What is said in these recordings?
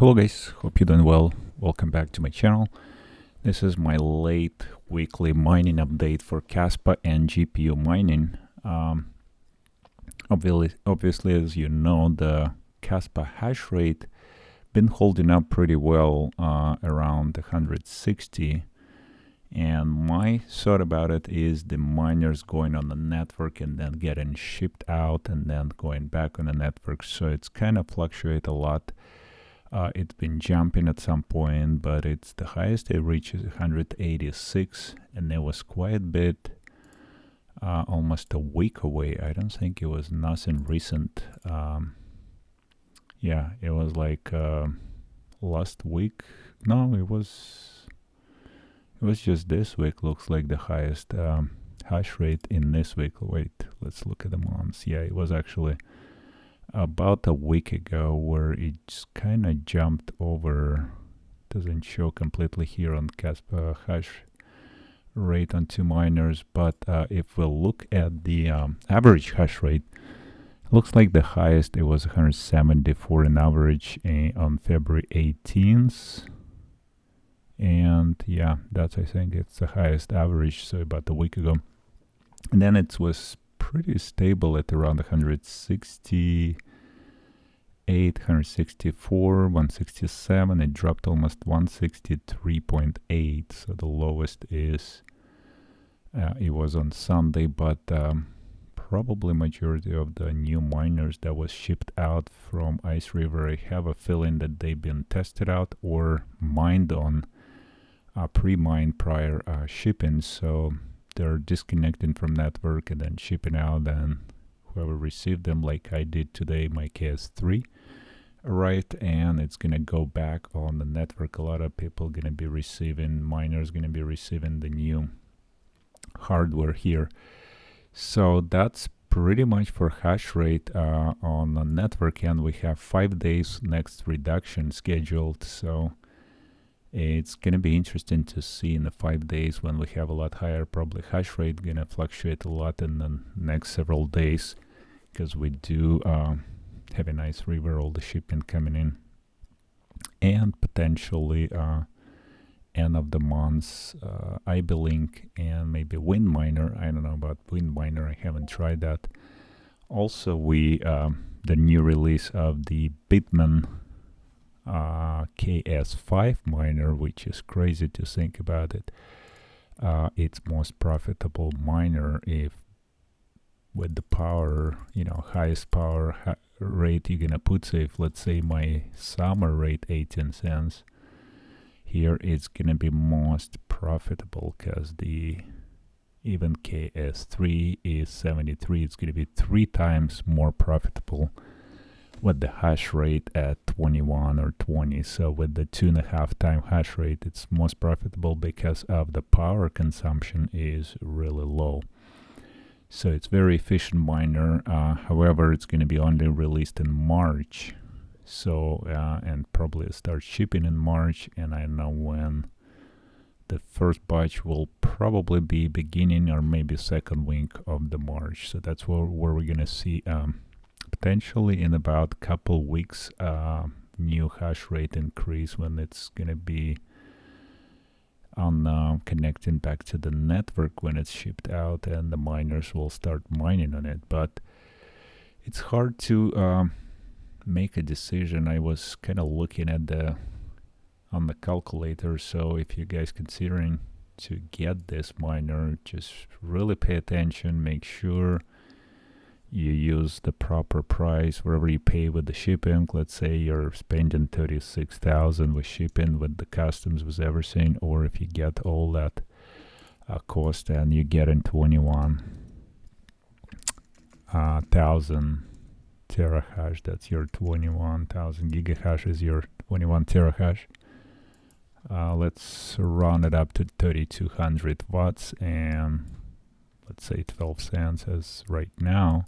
Hello guys, hope you're doing well. Welcome back to my channel. This is my late weekly mining update for Kaspa and GPU mining. Obviously, as you know, the Kaspa hash rate been holding up pretty well around 160. And my thought about it is the miners going on the network and then getting shipped out and then going back on the network. So it's kind of fluctuate a lot. It's been jumping at some point, but it's the highest it reaches 186, and there was quite a bit, almost a week away. I don't think it was nothing recent. Yeah, it was like last week. No, it was just this week. Looks like the highest hash rate in this week. Wait, let's look at the months. Yeah, it was actually about a week ago where it kind of jumped over. Doesn't show completely here on Kaspa hash rate on two miners, but if we look at the average hash rate, looks like the highest it was 174 in average on February 18th, and yeah, that's, I think it's the highest average, so about a week ago. And then it was pretty stable at around 168, 164, 167. It dropped almost 163.8. So the lowest is it was on Sunday, but probably majority of the new miners that was shipped out from Ice River, I have a feeling that they've been tested out or mined on pre-mined prior shipping. So they're disconnecting from network and then shipping out, and whoever received them, like I did today, my KS3, right, and it's gonna go back on the network. A lot of people gonna be receiving, miners gonna be receiving the new hardware here. So that's pretty much for hash rate on the network, and we have 5 days next reduction scheduled. So it's going to be interesting to see in the 5 days when we have a lot higher, probably hash rate going to fluctuate a lot in the next several days, because we do have a nice river, all the shipping coming in, and potentially end of the month, IBLink and maybe WindMiner. I don't know about WindMiner, I haven't tried that. Also, the new release of the Bitman KS5 miner, which is crazy to think about it. It's most profitable miner if with the power, highest power rate you're gonna put. So if, let's say, my summer rate 18 cents, here it's gonna be most profitable, because the even KS3 is 73. It's gonna be 3 times more profitable with the hash rate at 21 or 20. So with the 2.5 time hash rate, it's most profitable because of the power consumption is really low. So it's very efficient miner. However, it's going to be only released in March. So and probably start shipping in March, and I don't know when the first batch will probably be, beginning or maybe second week of the March. So that's where we're going to see potentially in about a couple weeks new hash rate increase, when it's gonna be on connecting back to the network when it's shipped out, and the miners will start mining on it. But it's hard to make a decision. I was kind of looking at on the calculator. So if you guys considering to get this miner, just really pay attention, make sure you use the proper price wherever you pay with the shipping. Let's say you're spending 36,000 with shipping, with the customs, with everything, or if you get all that cost and you get in 21,000 terahash, that's your 21,000 gigahash is your 21 terahash. Let's round it up to 3200 watts, and let's say 12 cents as right now.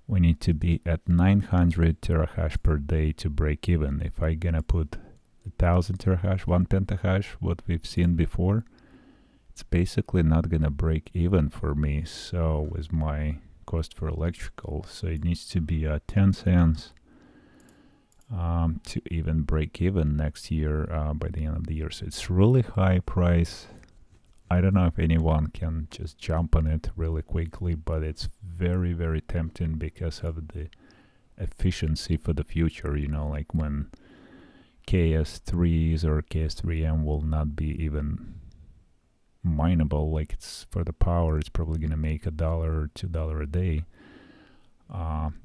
We need to be at 900 terahash per day to break even. If I gonna put 1000 terahash, 1 pentahash, what we've seen before, it's basically not gonna break even for me. So with my cost for electrical, so it needs to be 10 cents to even break even next year by the end of the year. So it's really high price. I don't know if anyone can just jump on it really quickly, but it's very, very tempting because of the efficiency for the future. You know, like when KS3s or KS3M will not be even mineable, like it's for the power, it's probably gonna make $1 or $2 a day.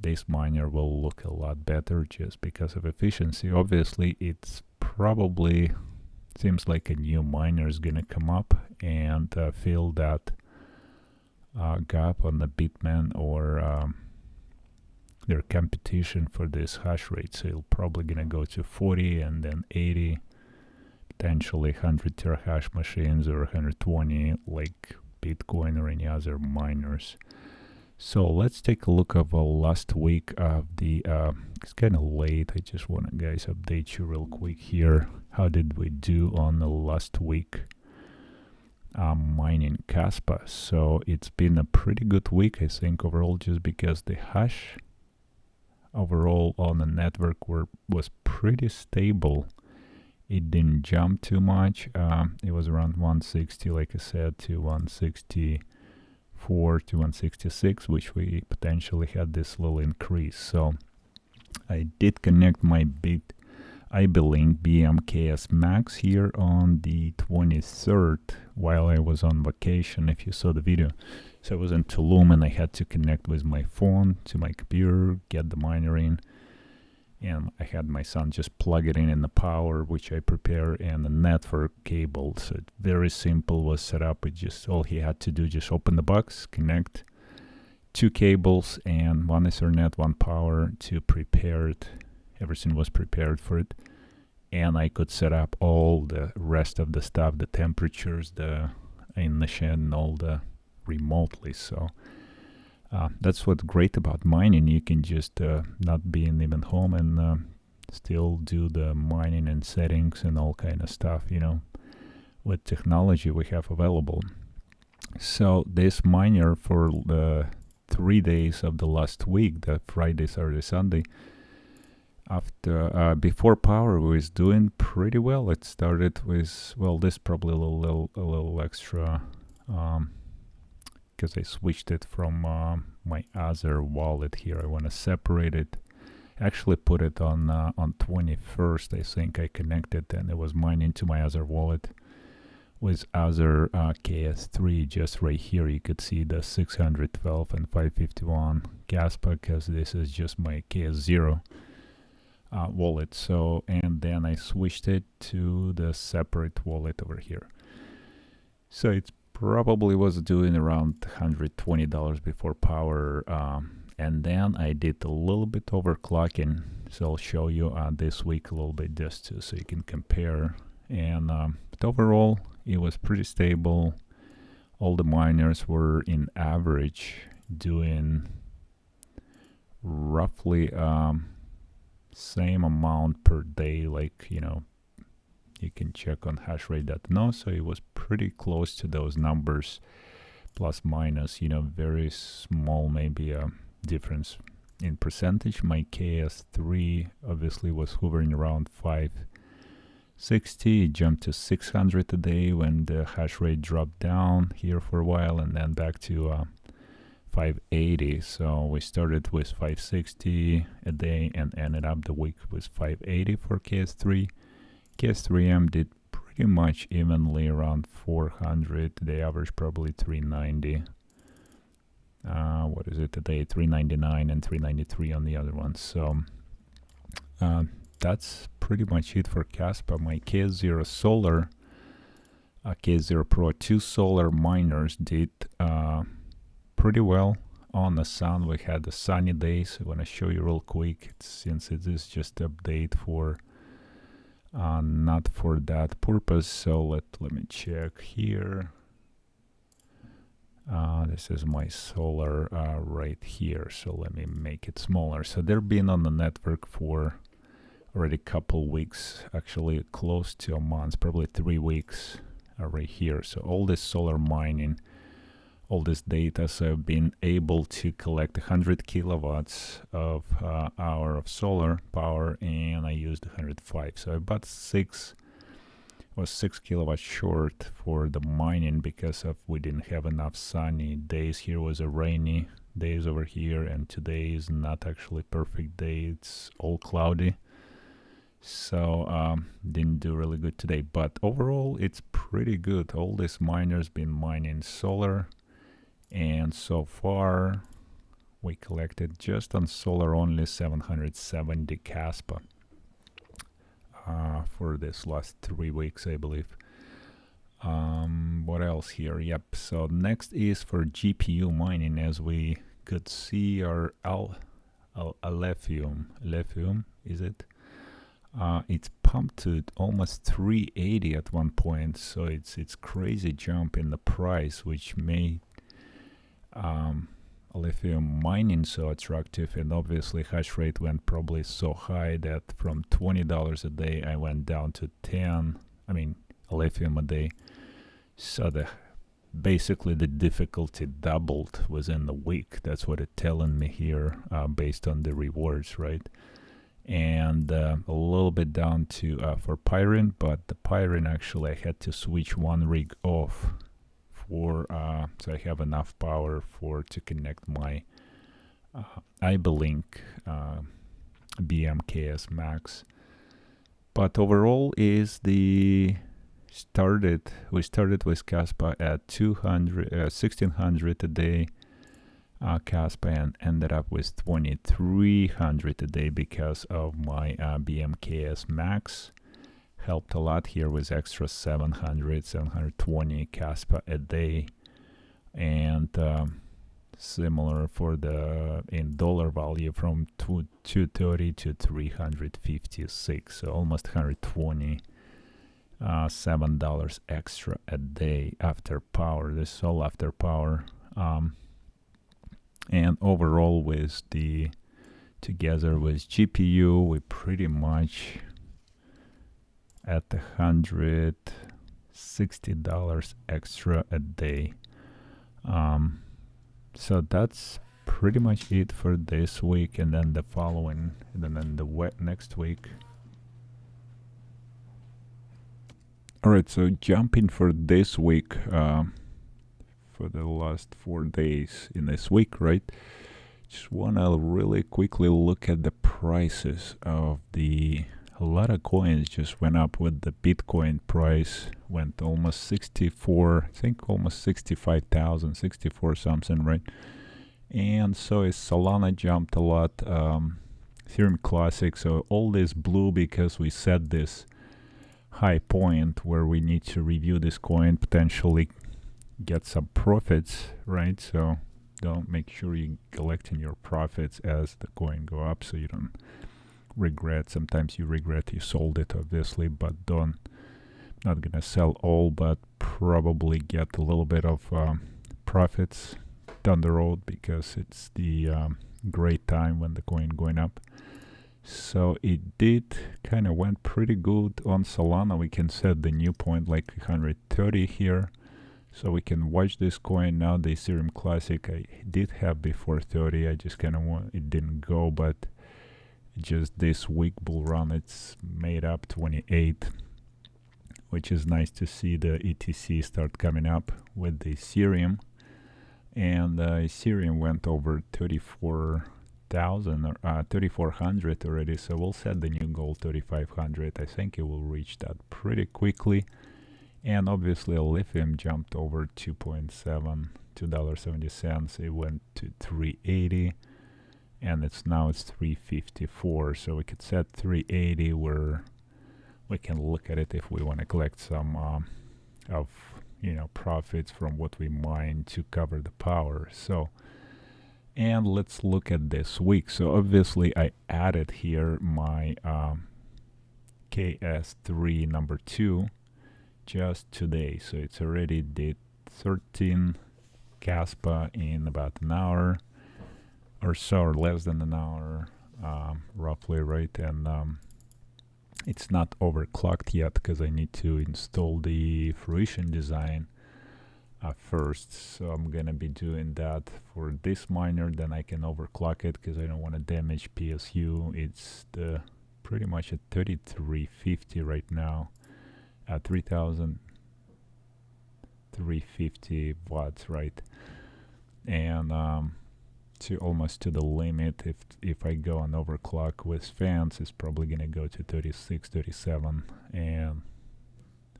This miner will look a lot better just because of efficiency. Obviously, it's probably seems like a new miner is gonna come up and fill that gap on the Bitman or their competition for this hash rate. So it's probably gonna go to 40 and then 80, potentially 100 terahash machines or 120 like Bitcoin or any other miners. So let's take a look at the last week of the, it's kind of late, I just want to guys update you real quick here. How did we do on the last week mining Kaspa? So it's been a pretty good week, I think, overall, just because the hash overall on the network was pretty stable. It didn't jump too much. It was around 160, like I said, to 164 to 166, which we potentially had this little increase. So I did connect my IB-Link BMKS Max here on the 23rd while I was on vacation, if you saw the video. So I was in Tulum and I had to connect with my phone to my computer, get the miner in, and I had my son just plug it in the power, which I prepare, and the network cable. So it very simple was set up. It just, all he had to do, just open the box, connect 2 cables, and one Ethernet, one power to prepare it. Everything was prepared for it. And I could set up all the rest of the stuff, the temperatures, the in the shed, and all the remotely. So that's what's great about mining. You can just not be even home and still do the mining and settings and all kind of stuff, you know, with technology we have available. So this miner for the 3 days of the last week, the Friday, Saturday, Sunday, after before power was doing pretty well. It started with, well, this probably a little extra because I switched it from my other wallet here. I want to separate it. Actually put it on 21st, I think I connected, and it was mining to my other wallet with other KS3. Just right here you could see the 612 and 551 Kaspa, because this is just my KS0 wallet. So, and then I switched it to the separate wallet over here. So it's probably was doing around $120 before power, and then I did a little bit overclocking. So I'll show you this week a little bit just so you can compare. And but overall it was pretty stable. All the miners were in average doing roughly same amount per day, like, you know, you can check on hashrate.no. So it was pretty close to those numbers, plus minus, you know, very small, maybe a difference in percentage. My KS3 obviously was hovering around 560. It jumped to 600 a day when the hash rate dropped down here for a while, and then back to 580. So we started with 560 a day and ended up the week with 580 for KS3. KS3M did pretty much evenly around 400. They averaged probably 390. What is it today? 399 and 393 on the other one. So that's pretty much it for Kaspa. My KS0 Solar, KS0 Pro 2 Solar miners did pretty well on the sun. We had the sunny days. I want to show you real quick, since it is just an update for not for that purpose. So let me check here. This is my solar right here, so let me make it smaller. So they're been on the network for already a couple weeks, actually close to a month, probably 3 weeks right here. So all this solar mining, all this data. So I've been able to collect 100 kilowatts of hour of solar power, and I used 105. So I bought 6 kilowatts short for the mining because of we didn't have enough sunny days. Here was a rainy days over here, and today is not actually perfect day. It's all cloudy. So didn't do really good today, but overall it's pretty good. All these miners been mining solar, and so far we collected just on solar only 770 Kaspa for this last 3 weeks, I believe. What else here? Yep, so next is for GPU mining. As we could see, our Lithium, is it? It's pumped to almost 380 at one point, so it's crazy jump in the price, which made lithium mining so attractive. And obviously hash rate went probably so high that from $20 a day I went down to 10, I mean lithium a day. So basically the difficulty doubled within the week. That's what it's telling me here, based on the rewards, right? And a little bit down to for Pyrene, but the Pyrene actually I had to switch one rig off for so I have enough power to connect my IBLink BMKS Max. But overall is we started with Kaspa at 1600 a day Kaspa, and ended up with 2300 a day because of my BMKS Max. Helped a lot here with extra 720 Kaspa a day, and similar for the in dollar value from 230 to 356, so almost 120 $7 extra a day after power. This is all after power. And overall with together with GPU, we pretty much at $160 extra a day. So that's pretty much it for this week, and then the following, and then the next week. Alright, so jumping for this week, for the last 4 days in this week, right? Just wanna really quickly look at the prices of a lot of coins just went up. With the Bitcoin price went almost 64, I think almost 65,000, 64 something, right? And so is Solana jumped a lot, Ethereum Classic, so all this blue because we set this high point where we need to review this coin, potentially get some profits, right? So don't make sure you collecting your profits as the coin go up, so you don't regret. Sometimes you regret you sold it, obviously, but not gonna sell all, but probably get a little bit of profits down the road, because it's the great time when the coin going up. So it did kind of went pretty good on Solana. We can set the new point like 130 here, so we can watch this coin. Now the Ethereum Classic I did have before 30, I just kind of it didn't go, but just this week bull run it's made up 28, which is nice to see the ETC start coming up with the Ethereum. And Ethereum went over 34,000 or 3,400 already, so we'll set the new goal 3,500. I think it will reach that pretty quickly. And obviously lithium jumped over 2.7 $2.70. It went to 380, and it's 354. So we could set 380 where we can look at it if we want to collect some of profits from what we mine to cover the power. So, and let's look at this week. So obviously I added here my KS3 number 2 just today, so it's already did 13 Kaspa in about an hour or so, or less than an hour, roughly, right? And it's not overclocked yet because I need to install the Fruition design first. So I'm gonna be doing that for this miner, then I can overclock it because I don't want to damage PSU. It's pretty much at 3350 right now, at 3350 watts, right? And to almost to the limit. If I go on overclock with fans, it's probably gonna go to 36, 37, and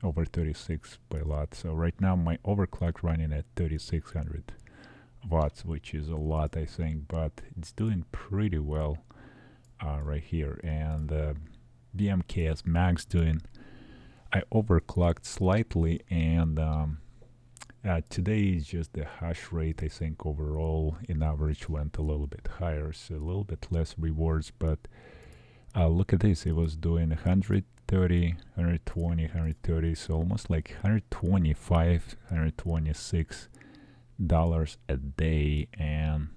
over 36 by a lot. So right now my overclock running at 3600 watts, which is a lot, I think, but it's doing pretty well right here. And BMKS Max doing, I overclocked slightly, and today is just the hash rate. I think overall in average went a little bit higher, so a little bit less rewards. But look at this, it was doing 130, 120, 130, so almost like 125, 126 dollars a day, and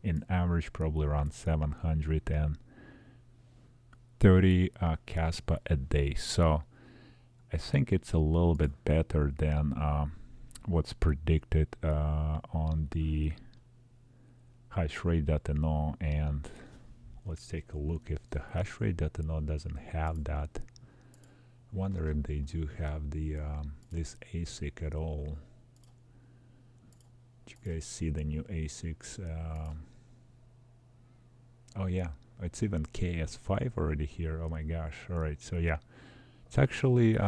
in average probably around 730 Kaspa a day. So I think it's a little bit better than what's predicted on the hash rate.no. And let's take a look if the hash rate.no doesn't have that. I wonder if they do have the this ASIC at all. Did you guys see the new ASICs? Oh yeah, it's even KS5 already here. Oh my gosh. All right, so yeah, it's actually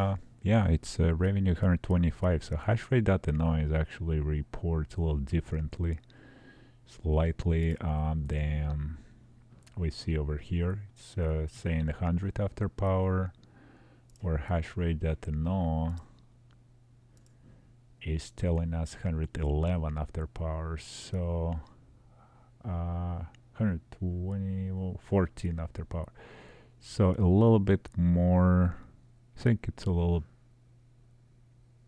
yeah, it's revenue 125. So hash rate.no is actually reports a little differently, slightly than we see over here. It's saying 100 after power, where hash rate.no is telling us 111 after power. So 120, well, 14 after power. So a little bit more, I think it's a little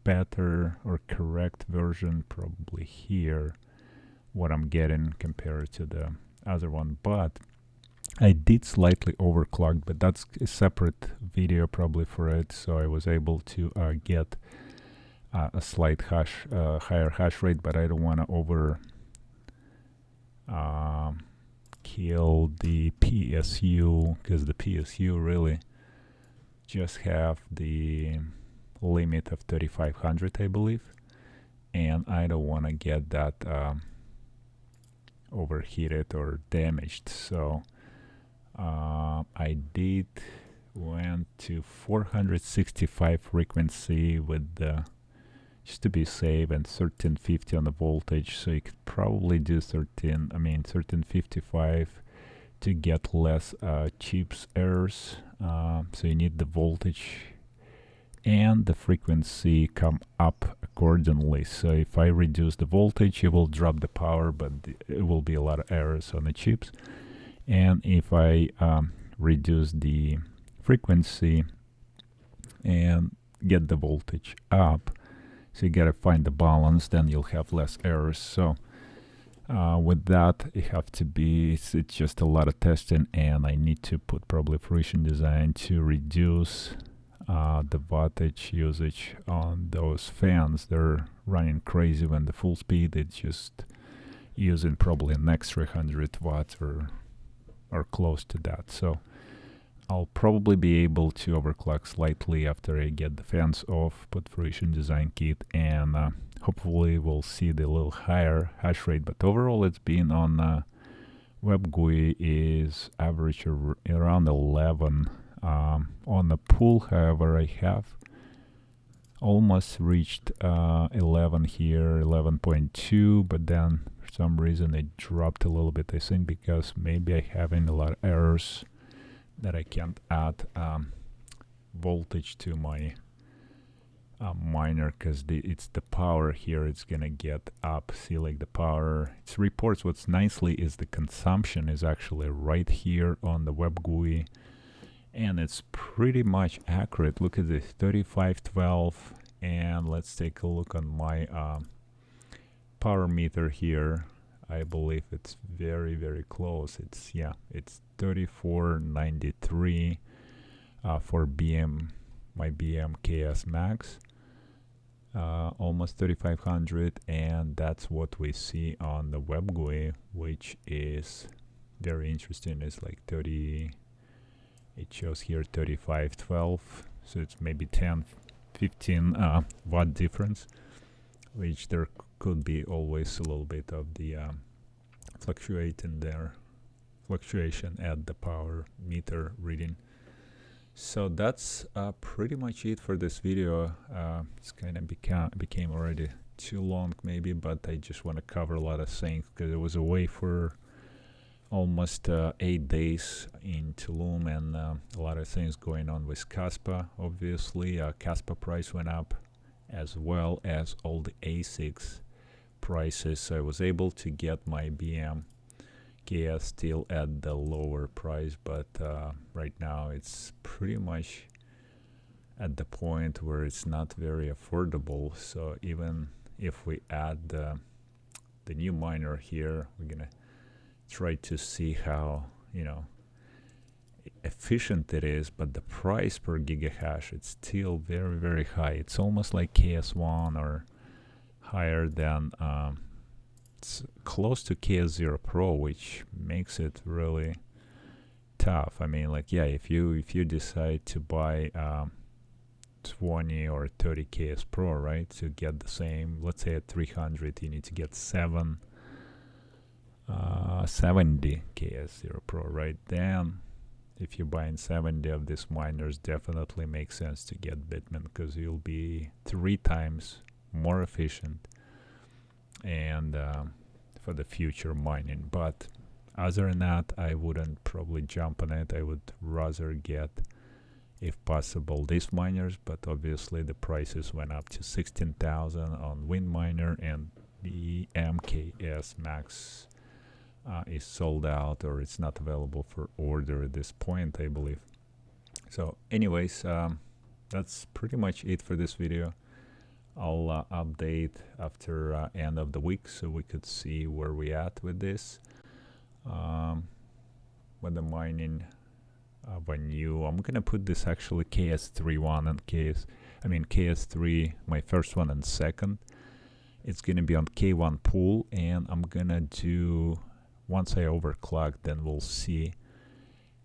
better or correct version probably here, what I'm getting compared to the other one. But I did slightly overclock, but that's a separate video probably for it. So I was able to get a slight higher hash rate, but I don't want to over kill the PSU, because the PSU really just have the limit of 3500, I believe, and I don't want to get that overheated or damaged. So I did went to 465 frequency with the, just to be safe, and 1350 on the voltage. So you could probably do 1355 to get less chips errors. So you need the voltage and the frequency come up accordingly. So if I reduce the voltage, it will drop the power, but it will be a lot of errors on the chips. And if I reduce the frequency and get the voltage up, so you gotta find the balance, then you'll have less errors. So with that, it have to be, it's just a lot of testing, and I need to put probably fruition design to reduce the wattage usage on those fans. They're running crazy when the full speed, it's just using probably an extra 100 watts or close to that. So I'll probably be able to overclock slightly after I get the fans off, put fruition design kit, and hopefully we'll see the little higher hash rate. But overall it's been on web GUI is average around 11. On the pool, however, I have almost reached 11 here, 11.2, but then for some reason it dropped a little bit, I think because maybe I having a lot of errors that I can't add voltage to my miner, because it's the power here, it's gonna get up. See, like the power, it reports. What's nicely is the consumption is actually right here on the web GUI, and it's pretty much accurate. Look at this, 3512, and let's take a look on my power meter here. I believe it's very, very close. It's, yeah, it's 3493 for my BMKS Max. almost 3500, and that's what we see on the web GUI, which is very interesting. It's like 30, it shows here 3512, so it's maybe 10 15 watt difference, which there could be always a little bit of the fluctuation at the power meter reading. So that's pretty much it for this video. It's kind of became already too long maybe, but I just want to cover a lot of things because it was away for almost 8 days in Tulum, and a lot of things going on with Kaspa. Obviously, Kaspa price went up, as well as all the Asics prices. So I was able to get my BUYMINERS.CA still at the lower price, but right now it's pretty much at the point where it's not very affordable. So even if we add the new miner here, we're gonna try to see how, you know, efficient it is, but the price per gigahash, it's still very, very high. It's almost like KS1 or higher than it's close to KS0 Pro, which makes it really tough. I mean, like, yeah, if you decide to buy 20 or 30 KS Pro, right, to get the same, let's say at 300, you need to get 70 KS0 Pro, right? Then if you're buying 70 of these miners, definitely makes sense to get Bitmain, because you'll be 3 times more efficient and for the future mining. But other than that, I wouldn't probably jump on it. I would rather get, if possible, these miners, but obviously the prices went up to 16,000 on WindMiner, and the MKS Max is sold out, or it's not available for order at this point, I believe. So anyways, that's pretty much it for this video. I'll update after end of the week, so we could see where we at with this. With the mining venue, I'm gonna put this actually KS3 and KS3, my first one and second. It's gonna be on K1 pool, and I'm gonna do, once I overclock, then we'll see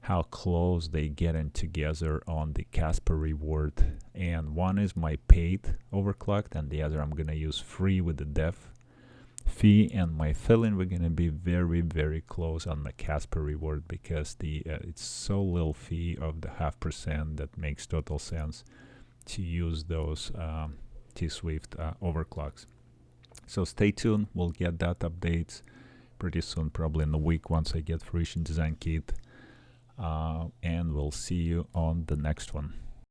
how close they get in together on the Kaspa reward. And one is my paid overclocked, and the other I'm gonna use free with the dev fee. And my fill-in, we're gonna be very, very close on the Kaspa reward, because the it's so little fee of the 0.5% that makes total sense to use those Tswift overclocks. So stay tuned, we'll get that updates pretty soon, probably in a week, once I get fruition design kit, and we'll see you on the next one.